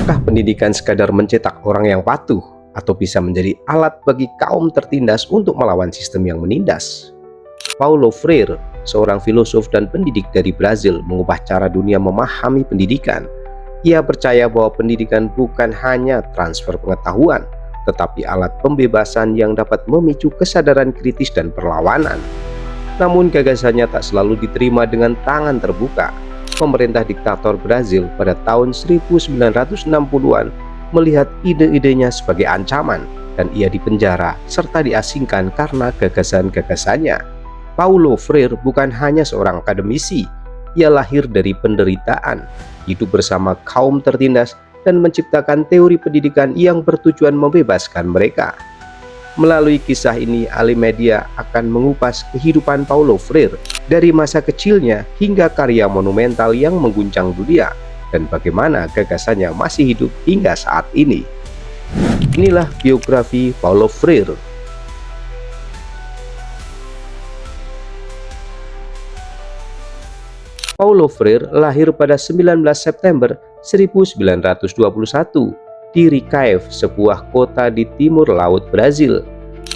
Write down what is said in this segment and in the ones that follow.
Apakah pendidikan sekadar mencetak orang yang patuh atau bisa menjadi alat bagi kaum tertindas untuk melawan sistem yang menindas? Paulo Freire, seorang filosof dan pendidik dari Brazil, mengubah cara dunia memahami pendidikan. Ia percaya bahwa pendidikan bukan hanya transfer pengetahuan, tetapi alat pembebasan yang dapat memicu kesadaran kritis dan perlawanan. Namun gagasannya tak selalu diterima dengan tangan terbuka. Pemerintah diktator Brazil pada tahun 1960-an melihat ide-idenya sebagai ancaman dan ia dipenjara serta diasingkan karena gagasan-gagasannya. Paulo Freire bukan hanya seorang akademisi, ia lahir dari penderitaan, hidup bersama kaum tertindas dan menciptakan teori pendidikan yang bertujuan membebaskan mereka. Melalui kisah ini, Alimedia akan mengupas kehidupan Paulo Freire dari masa kecilnya hingga karya monumental yang mengguncang dunia dan bagaimana gagasannya masih hidup hingga saat ini. Inilah biografi Paulo Freire. Paulo Freire lahir pada 19 September 1921 di Recife, sebuah kota di timur laut Brazil.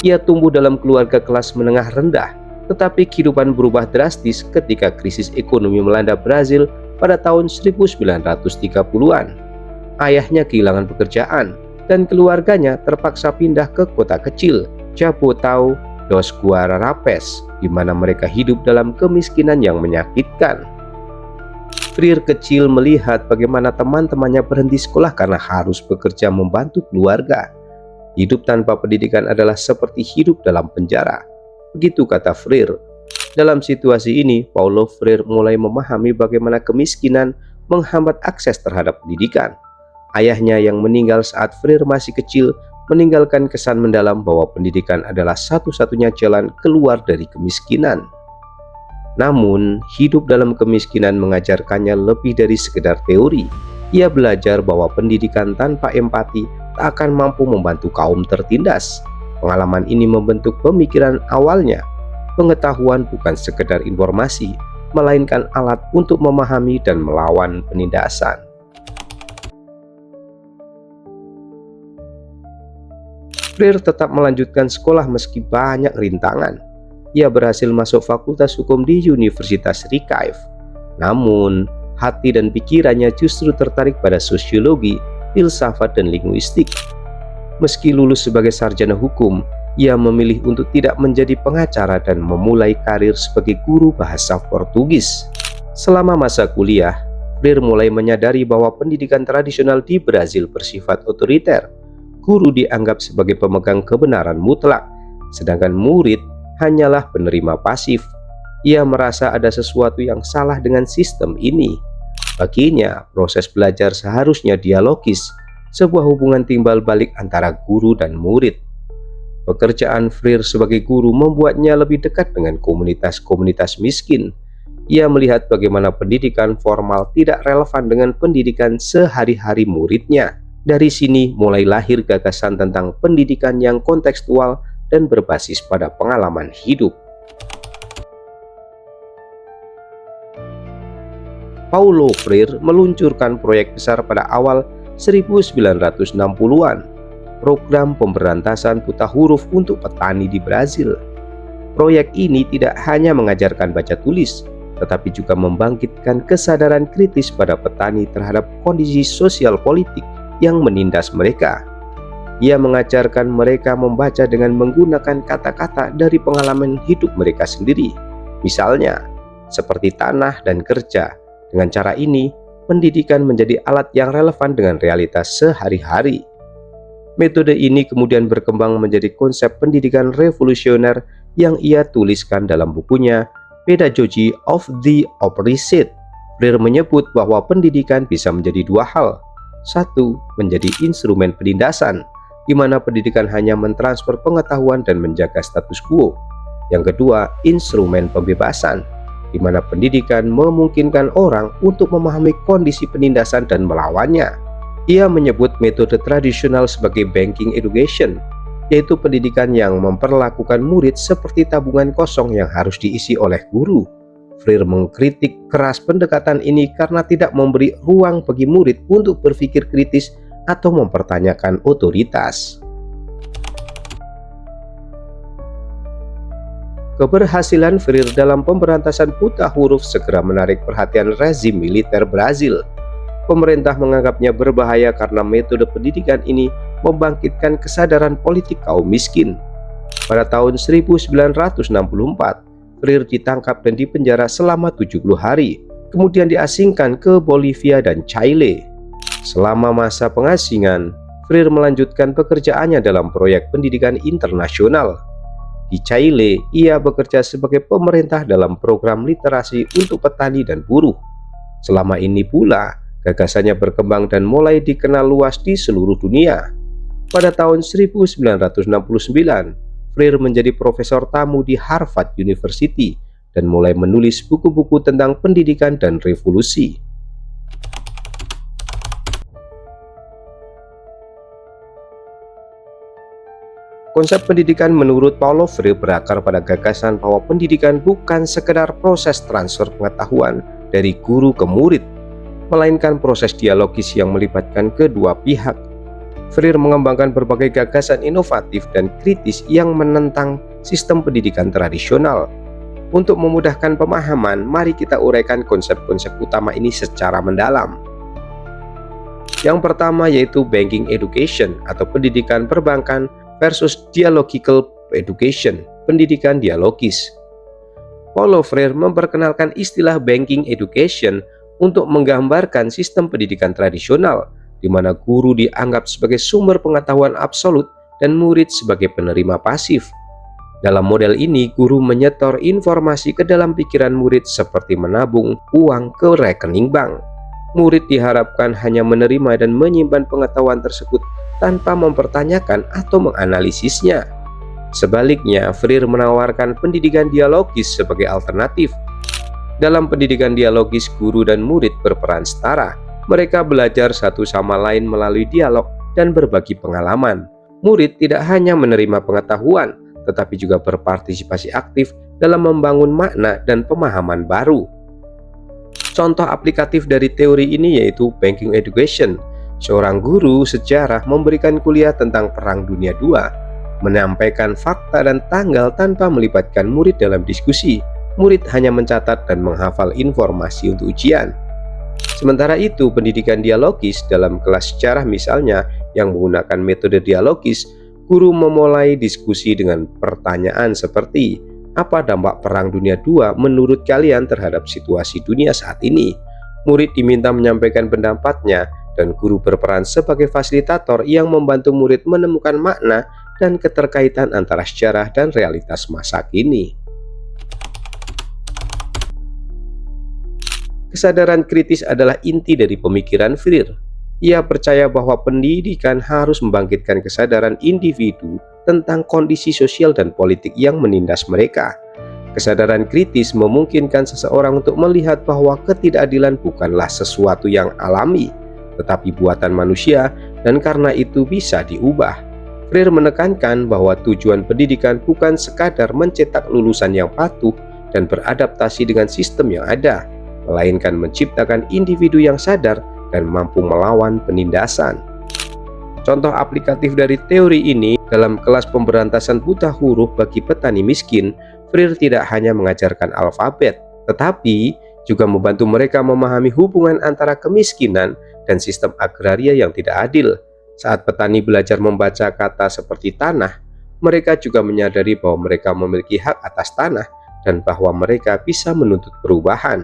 Ia tumbuh dalam keluarga kelas menengah rendah, tetapi kehidupan berubah drastis ketika krisis ekonomi melanda Brazil pada tahun 1930-an. Ayahnya kehilangan pekerjaan dan keluarganya terpaksa pindah ke kota kecil Jaboatão dos Guararapes, di mana mereka hidup dalam kemiskinan yang menyakitkan. Freire kecil melihat bagaimana teman-temannya berhenti sekolah karena harus bekerja membantu keluarga. Hidup tanpa pendidikan adalah seperti hidup dalam penjara. Begitu kata Freire. Dalam situasi ini, Paulo Freire mulai memahami bagaimana kemiskinan menghambat akses terhadap pendidikan. Ayahnya yang meninggal saat Freire masih kecil meninggalkan kesan mendalam bahwa pendidikan adalah satu-satunya jalan keluar dari kemiskinan. Namun, hidup dalam kemiskinan mengajarkannya lebih dari sekedar teori. Ia belajar bahwa pendidikan tanpa empati tak akan mampu membantu kaum tertindas. Pengalaman ini membentuk pemikiran awalnya. Pengetahuan bukan sekedar informasi, melainkan alat untuk memahami dan melawan penindasan. Freire tetap melanjutkan sekolah meski banyak rintangan. Ia berhasil masuk fakultas hukum di Universitas Recife. Namun, hati dan pikirannya justru tertarik pada sosiologi, filsafat, dan linguistik. Meski lulus sebagai sarjana hukum, ia memilih untuk tidak menjadi pengacara dan memulai karir sebagai guru bahasa Portugis. Selama masa kuliah, Freire mulai menyadari bahwa pendidikan tradisional di Brazil bersifat otoriter. Guru dianggap sebagai pemegang kebenaran mutlak, sedangkan murid hanyalah penerima pasif. Ia merasa ada sesuatu yang salah dengan sistem ini. Baginya, proses belajar seharusnya dialogis, sebuah hubungan timbal balik antara guru dan murid. Pekerjaan Freire sebagai guru membuatnya lebih dekat dengan komunitas-komunitas miskin. Ia melihat bagaimana pendidikan formal tidak relevan dengan pendidikan sehari-hari muridnya. Dari sini mulai lahir gagasan tentang pendidikan yang kontekstual dan berbasis pada pengalaman hidup. Paulo Freire meluncurkan proyek besar pada awal 1960-an, program pemberantasan buta huruf untuk petani di Brazil. Proyek ini tidak hanya mengajarkan baca tulis, tetapi juga membangkitkan kesadaran kritis pada petani terhadap kondisi sosial politik yang menindas mereka. Ia mengajarkan mereka membaca dengan menggunakan kata-kata dari pengalaman hidup mereka sendiri, misalnya seperti tanah dan kerja. Dengan cara ini, pendidikan menjadi alat yang relevan dengan realitas sehari-hari. Metode ini kemudian berkembang menjadi konsep pendidikan revolusioner yang ia tuliskan dalam bukunya Pedagogy of the Oppressed. Freire menyebut bahwa pendidikan bisa menjadi dua hal. Satu, menjadi instrumen penindasan, di mana pendidikan hanya mentransfer pengetahuan dan menjaga status quo. Yang kedua, instrumen pembebasan, di mana pendidikan memungkinkan orang untuk memahami kondisi penindasan dan melawannya. Ia menyebut metode tradisional sebagai banking education, yaitu pendidikan yang memperlakukan murid seperti tabungan kosong yang harus diisi oleh guru. Freire mengkritik keras pendekatan ini karena tidak memberi ruang bagi murid untuk berpikir kritis atau mempertanyakan otoritas. Keberhasilan Freire dalam pemberantasan buta huruf segera menarik perhatian rezim militer Brazil. Pemerintah menganggapnya berbahaya karena metode pendidikan ini membangkitkan kesadaran politik kaum miskin. Pada tahun 1964, Freire ditangkap dan dipenjara selama 70 hari, kemudian diasingkan ke Bolivia dan Chile. Selama masa pengasingan, Freire melanjutkan pekerjaannya dalam proyek pendidikan internasional. Di Chile, ia bekerja sebagai pemerintah dalam program literasi untuk petani dan buruh. Selama ini pula, gagasannya berkembang dan mulai dikenal luas di seluruh dunia. Pada tahun 1969, Freire menjadi profesor tamu di Harvard University dan mulai menulis buku-buku tentang pendidikan dan revolusi. Konsep pendidikan menurut Paulo Freire berakar pada gagasan bahwa pendidikan bukan sekedar proses transfer pengetahuan dari guru ke murid, melainkan proses dialogis yang melibatkan kedua pihak. Freire mengembangkan berbagai gagasan inovatif dan kritis yang menentang sistem pendidikan tradisional. Untuk memudahkan pemahaman, mari kita uraikan konsep-konsep utama ini secara mendalam. Yang pertama yaitu banking education atau pendidikan perbankan versus dialogical education, pendidikan dialogis. Paulo Freire memperkenalkan istilah banking education untuk menggambarkan sistem pendidikan tradisional, di mana guru dianggap sebagai sumber pengetahuan absolut dan murid sebagai penerima pasif. Dalam model ini, guru menyetor informasi ke dalam pikiran murid seperti menabung uang ke rekening bank. Murid diharapkan hanya menerima dan menyimpan pengetahuan tersebut tanpa mempertanyakan atau menganalisisnya. Sebaliknya, Freire menawarkan pendidikan dialogis sebagai alternatif. Dalam pendidikan dialogis, guru dan murid berperan setara. Mereka belajar satu sama lain melalui dialog dan berbagi pengalaman. Murid tidak hanya menerima pengetahuan, tetapi juga berpartisipasi aktif dalam membangun makna dan pemahaman baru. Contoh aplikatif dari teori ini yaitu banking education. Seorang guru sejarah memberikan kuliah tentang Perang Dunia II, menyampaikan fakta dan tanggal tanpa melibatkan murid dalam diskusi. Murid hanya mencatat dan menghafal informasi untuk ujian. Sementara itu, pendidikan dialogis dalam kelas sejarah misalnya yang menggunakan metode dialogis, guru memulai diskusi dengan pertanyaan seperti, apa dampak Perang Dunia II menurut kalian terhadap situasi dunia saat ini? Murid diminta menyampaikan pendapatnya dan guru berperan sebagai fasilitator yang membantu murid menemukan makna dan keterkaitan antara sejarah dan realitas masa kini. Kesadaran kritis adalah inti dari pemikiran Freire. Ia percaya bahwa pendidikan harus membangkitkan kesadaran individu tentang kondisi sosial dan politik yang menindas mereka. Kesadaran kritis memungkinkan seseorang untuk melihat bahwa ketidakadilan bukanlah sesuatu yang alami, tetapi buatan manusia, dan karena itu bisa diubah. Freire menekankan bahwa tujuan pendidikan bukan sekadar mencetak lulusan yang patuh dan beradaptasi dengan sistem yang ada, melainkan menciptakan individu yang sadar dan mampu melawan penindasan. Contoh aplikatif dari teori ini dalam kelas pemberantasan buta huruf bagi petani miskin, Freire tidak hanya mengajarkan alfabet, tetapi juga membantu mereka memahami hubungan antara kemiskinan dan sistem agraria yang tidak adil. Saat petani belajar membaca kata seperti tanah, mereka juga menyadari bahwa mereka memiliki hak atas tanah dan bahwa mereka bisa menuntut perubahan.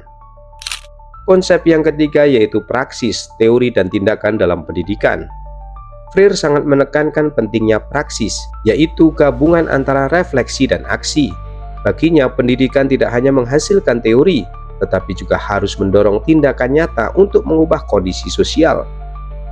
Konsep yang ketiga yaitu praksis, teori, dan tindakan dalam pendidikan. Freire sangat menekankan pentingnya praksis, yaitu gabungan antara refleksi dan aksi. Baginya, pendidikan tidak hanya menghasilkan teori, tetapi juga harus mendorong tindakan nyata untuk mengubah kondisi sosial.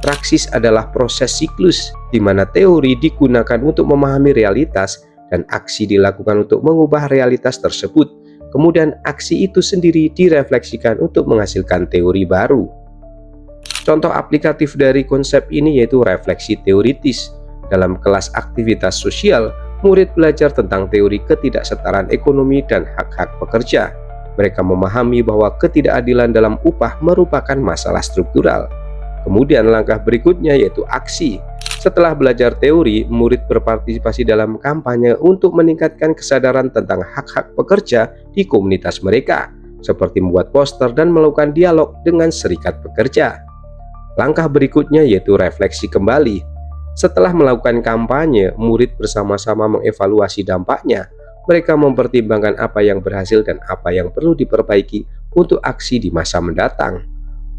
Praksis adalah proses siklus, di mana teori digunakan untuk memahami realitas dan aksi dilakukan untuk mengubah realitas tersebut. Kemudian aksi itu sendiri direfleksikan untuk menghasilkan teori baru. Contoh aplikatif dari konsep ini yaitu refleksi teoritis. Dalam kelas aktivitas sosial, murid belajar tentang teori ketidaksetaraan ekonomi dan hak-hak pekerja. Mereka memahami bahwa ketidakadilan dalam upah merupakan masalah struktural. Kemudian langkah berikutnya yaitu aksi. Setelah belajar teori, murid berpartisipasi dalam kampanye untuk meningkatkan kesadaran tentang hak-hak pekerja di komunitas mereka, seperti membuat poster dan melakukan dialog dengan serikat pekerja. Langkah berikutnya yaitu refleksi kembali. Setelah melakukan kampanye, murid bersama-sama mengevaluasi dampaknya. Mereka mempertimbangkan apa yang berhasil dan apa yang perlu diperbaiki untuk aksi di masa mendatang.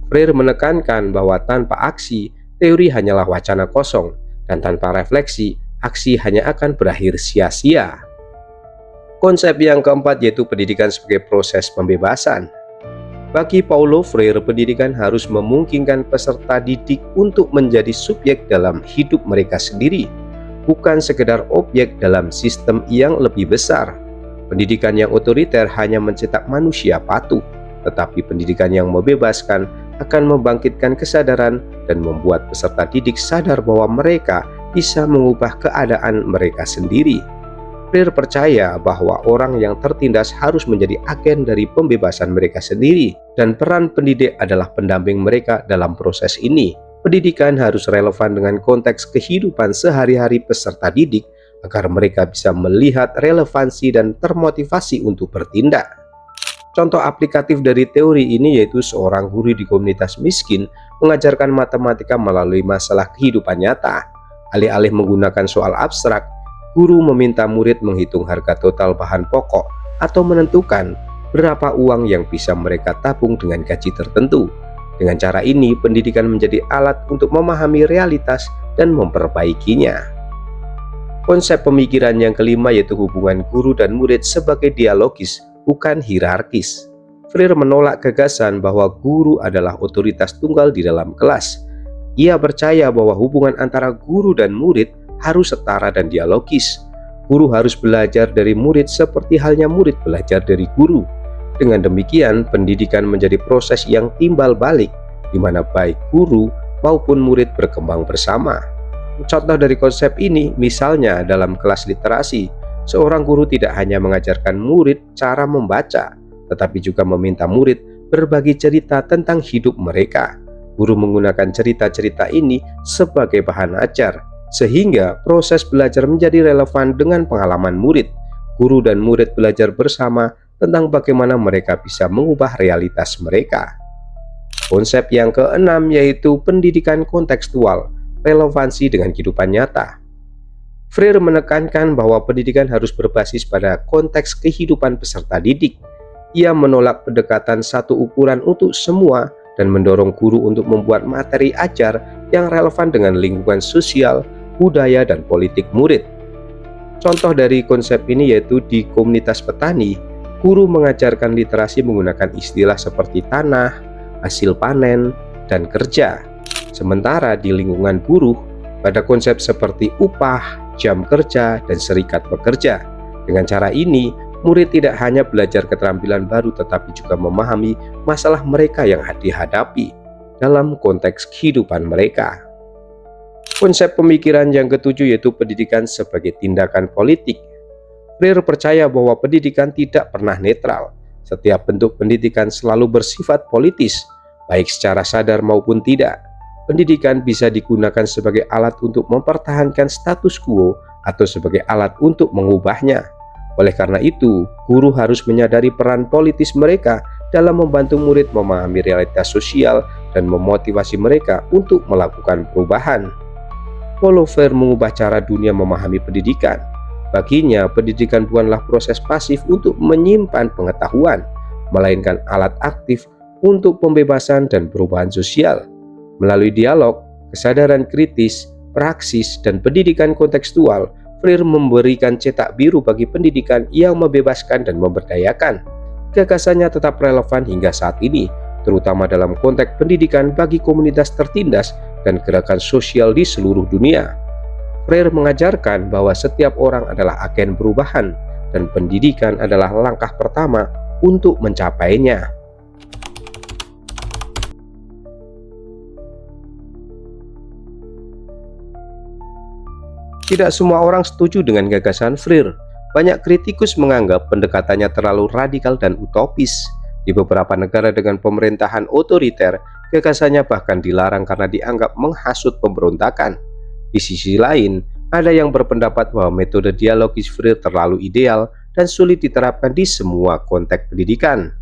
Freire menekankan bahwa tanpa aksi, teori hanyalah wacana kosong, dan tanpa refleksi, aksi hanya akan berakhir sia-sia. Konsep yang keempat yaitu pendidikan sebagai proses pembebasan. Bagi Paulo Freire, pendidikan harus memungkinkan peserta didik untuk menjadi subjek dalam hidup mereka sendiri, bukan sekedar objek dalam sistem yang lebih besar. Pendidikan yang otoriter hanya mencetak manusia patuh, tetapi pendidikan yang membebaskan akan membangkitkan kesadaran dan membuat peserta didik sadar bahwa mereka bisa mengubah keadaan mereka sendiri. Freire percaya bahwa orang yang tertindas harus menjadi agen dari pembebasan mereka sendiri, dan peran pendidik adalah pendamping mereka dalam proses ini. Pendidikan harus relevan dengan konteks kehidupan sehari-hari peserta didik agar mereka bisa melihat relevansi dan termotivasi untuk bertindak. Contoh aplikatif dari teori ini yaitu seorang guru di komunitas miskin mengajarkan matematika melalui masalah kehidupan nyata. Alih-alih menggunakan soal abstrak, guru meminta murid menghitung harga total bahan pokok atau menentukan berapa uang yang bisa mereka tabung dengan gaji tertentu. Dengan cara ini, pendidikan menjadi alat untuk memahami realitas dan memperbaikinya. Konsep pemikiran yang kelima yaitu hubungan guru dan murid sebagai dialogis, bukan hierarkis. Freire menolak gagasan bahwa guru adalah otoritas tunggal di dalam kelas. Ia percaya bahwa hubungan antara guru dan murid harus setara dan dialogis. Guru harus belajar dari murid seperti halnya murid belajar dari guru. Dengan demikian, pendidikan menjadi proses yang timbal balik, di mana baik guru maupun murid berkembang bersama. Contoh dari konsep ini, misalnya dalam kelas literasi, seorang guru tidak hanya mengajarkan murid cara membaca, tetapi juga meminta murid berbagi cerita tentang hidup mereka. Guru menggunakan cerita-cerita ini sebagai bahan ajar, sehingga proses belajar menjadi relevan dengan pengalaman murid. Guru dan murid belajar bersama tentang bagaimana mereka bisa mengubah realitas mereka. Konsep yang keenam yaitu pendidikan kontekstual, relevansi dengan kehidupan nyata. Freire menekankan bahwa pendidikan harus berbasis pada konteks kehidupan peserta didik. Ia menolak pendekatan satu ukuran untuk semua dan mendorong guru untuk membuat materi ajar yang relevan dengan lingkungan sosial, budaya, dan politik murid. Contoh dari konsep ini yaitu di komunitas petani, guru mengajarkan literasi menggunakan istilah seperti tanah, hasil panen, dan kerja. Sementara di lingkungan buruh, pada konsep seperti upah, jam kerja, dan serikat pekerja. Dengan cara ini, murid tidak hanya belajar keterampilan baru tetapi juga memahami masalah mereka yang dihadapi dalam konteks kehidupan mereka. Konsep pemikiran yang ketujuh yaitu pendidikan sebagai tindakan politik. Freire percaya bahwa pendidikan tidak pernah netral. Setiap bentuk pendidikan selalu bersifat politis, baik secara sadar maupun tidak. Pendidikan bisa digunakan sebagai alat untuk mempertahankan status quo atau sebagai alat untuk mengubahnya. Oleh karena itu, guru harus menyadari peran politis mereka dalam membantu murid memahami realitas sosial dan memotivasi mereka untuk melakukan perubahan. Paulo Freire mengubah cara dunia memahami pendidikan. Baginya, pendidikan bukanlah proses pasif untuk menyimpan pengetahuan, melainkan alat aktif untuk pembebasan dan perubahan sosial. Melalui dialog, kesadaran kritis, praksis, dan pendidikan kontekstual, Freire memberikan cetak biru bagi pendidikan yang membebaskan dan memberdayakan. Gagasannya tetap relevan hingga saat ini, terutama dalam konteks pendidikan bagi komunitas tertindas dan gerakan sosial di seluruh dunia. Freire mengajarkan bahwa setiap orang adalah agen perubahan dan pendidikan adalah langkah pertama untuk mencapainya. Tidak semua orang setuju dengan gagasan Freire. Banyak kritikus menganggap pendekatannya terlalu radikal dan utopis. Di beberapa negara dengan pemerintahan otoriter, gagasannya bahkan dilarang karena dianggap menghasut pemberontakan. Di sisi lain, ada yang berpendapat bahwa metode dialogis Freire terlalu ideal dan sulit diterapkan di semua konteks pendidikan.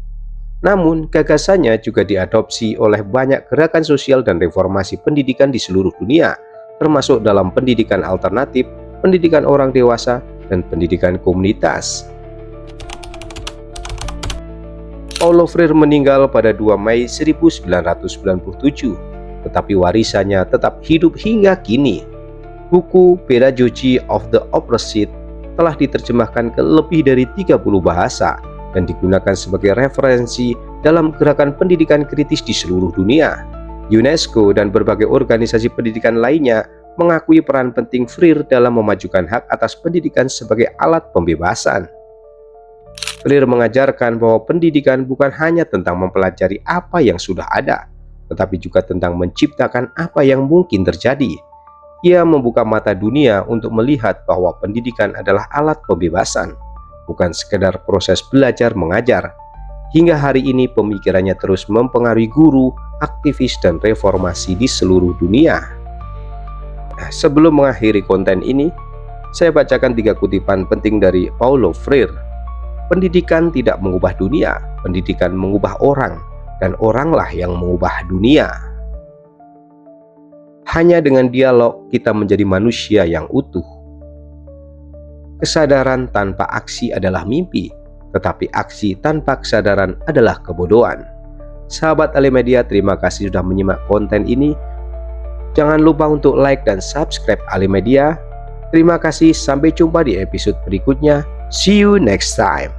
Namun, gagasannya juga diadopsi oleh banyak gerakan sosial dan reformasi pendidikan di seluruh dunia, termasuk dalam pendidikan alternatif, pendidikan orang dewasa, dan pendidikan komunitas. Paulo Freire meninggal pada 2 Mei 1997, tetapi warisannya tetap hidup hingga kini. Buku Pedagogy of the Oppressed telah diterjemahkan ke lebih dari 30 bahasa dan digunakan sebagai referensi dalam gerakan pendidikan kritis di seluruh dunia. UNESCO dan berbagai organisasi pendidikan lainnya mengakui peran penting Freire dalam memajukan hak atas pendidikan sebagai alat pembebasan. Freire mengajarkan bahwa pendidikan bukan hanya tentang mempelajari apa yang sudah ada, tetapi juga tentang menciptakan apa yang mungkin terjadi. Ia membuka mata dunia untuk melihat bahwa pendidikan adalah alat pembebasan, bukan sekedar proses belajar mengajar. Hingga hari ini pemikirannya terus mempengaruhi guru, aktivis, dan reformasi di seluruh dunia. Sebelum mengakhiri konten ini, saya bacakan 3 kutipan penting dari Paulo Freire. Pendidikan tidak mengubah dunia, pendidikan mengubah orang, dan oranglah yang mengubah dunia. Hanya dengan dialog kita menjadi manusia yang utuh. Kesadaran tanpa aksi adalah mimpi, tetapi aksi tanpa kesadaran adalah kebodohan. Sahabat Alimedia, terima kasih sudah menyimak konten ini. Jangan lupa untuk like dan subscribe Alimedia. Terima kasih, sampai jumpa di episode berikutnya. See you next time.